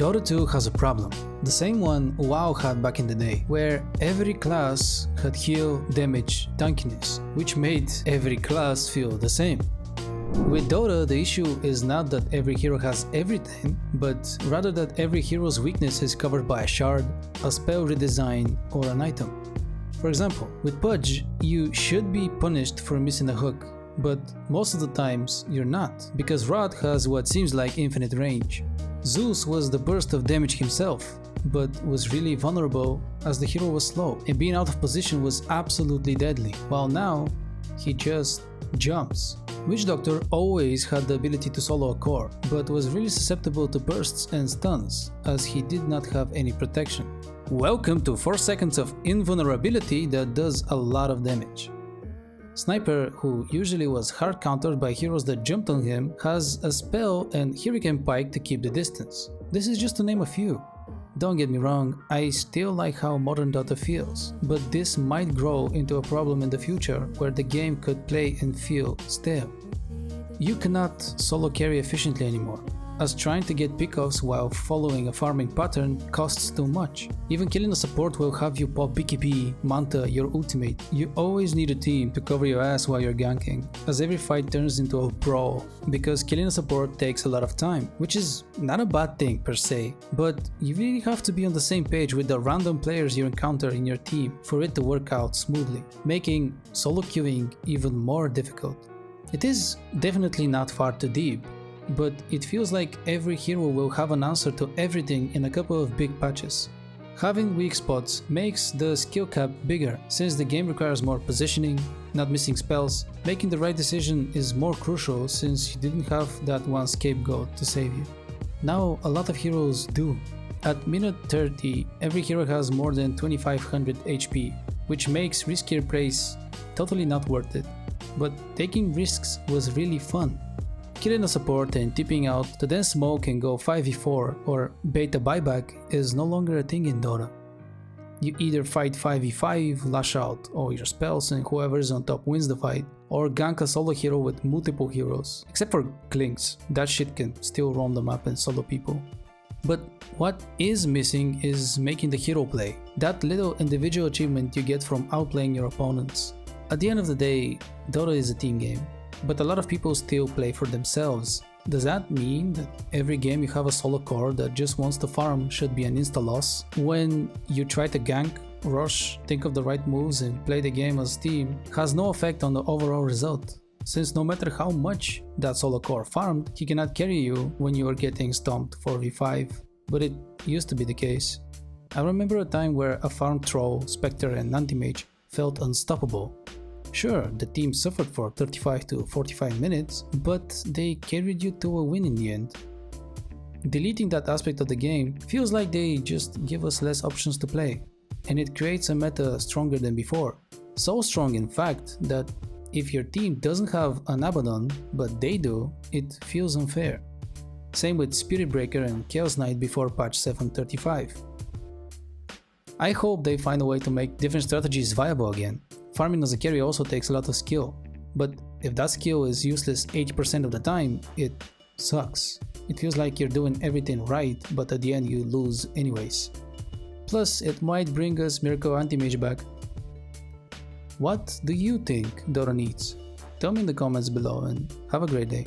Dota 2 has a problem, the same one WoW had back in the day, where every class had heal, damage, tankiness, which made every class feel the same. With Dota, the issue is not that every hero has everything, but rather that every hero's weakness is covered by a shard, a spell redesign, or an item. For example, with Pudge, you should be punished for missing a hook, but most of the times you're not, because Rod has what seems like infinite range. Zeus was the burst of damage himself, but was really vulnerable as the hero was slow, and being out of position was absolutely deadly, while now he just jumps. Witch Doctor always had the ability to solo a core, but was really susceptible to bursts and stuns, as he did not have any protection. Welcome to 4 seconds of invulnerability that does a lot of damage. Sniper, who usually was hard countered by heroes that jumped on him, has a spell and Hurricane Pike to keep the distance. This is just to name a few. Don't get me wrong, I still like how modern Dota feels, but this might grow into a problem in the future where the game could play and feel stale. You cannot solo carry efficiently anymore, as trying to get pickoffs while following a farming pattern costs too much. Even killing a support will have you pop BKB, Manta, your ultimate. You always need a team to cover your ass while you're ganking, as every fight turns into a brawl, because killing a support takes a lot of time, which is not a bad thing per se, but you really have to be on the same page with the random players you encounter in your team for it to work out smoothly, making solo queuing even more difficult. It is definitely not far too deep, but it feels like every hero will have an answer to everything in a couple of big patches. Having weak spots makes the skill cap bigger, since the game requires more positioning, not missing spells. Making the right decision is more crucial since you didn't have that one scapegoat to save you. Now a lot of heroes do. At minute 30, every hero has more than 2500 HP, which makes riskier plays totally not worth it. But taking risks was really fun. Killing a support and tipping out to then smoke and go 5v4 or bait a buyback is no longer a thing in Dota. You either fight 5v5, lash out all your spells and whoever is on top wins the fight, or gank a solo hero with multiple heroes, except for Klinks, that shit can still roam the map and solo people. But what is missing is making the hero play, that little individual achievement you get from outplaying your opponents. At the end of the day, Dota is a team game, but a lot of people still play for themselves. Does that mean that every game you have a solo core that just wants to farm should be an insta-loss? When you try to gank, rush, think of the right moves and play the game as a team has no effect on the overall result, since no matter how much that solo core farmed, he cannot carry you when you are getting stomped 4v5, but it used to be the case. I remember a time where a farmed troll, spectre and anti-mage felt unstoppable. Sure, the team suffered for 35 to 45 minutes, but they carried you to a win in the end. Deleting that aspect of the game feels like they just give us less options to play, and it creates a meta stronger than before. So strong in fact that if your team doesn't have an Abaddon, but they do, it feels unfair. Same with Spirit Breaker and Chaos Knight before patch 7.35. I hope they find a way to make different strategies viable again. Farming as a carry also takes a lot of skill, but if that skill is useless 80% of the time, it sucks. It feels like you're doing everything right, but at the end you lose anyways. Plus, it might bring us Miracle Anti-Mage back. What do you think Dota needs? Tell me in the comments below and have a great day.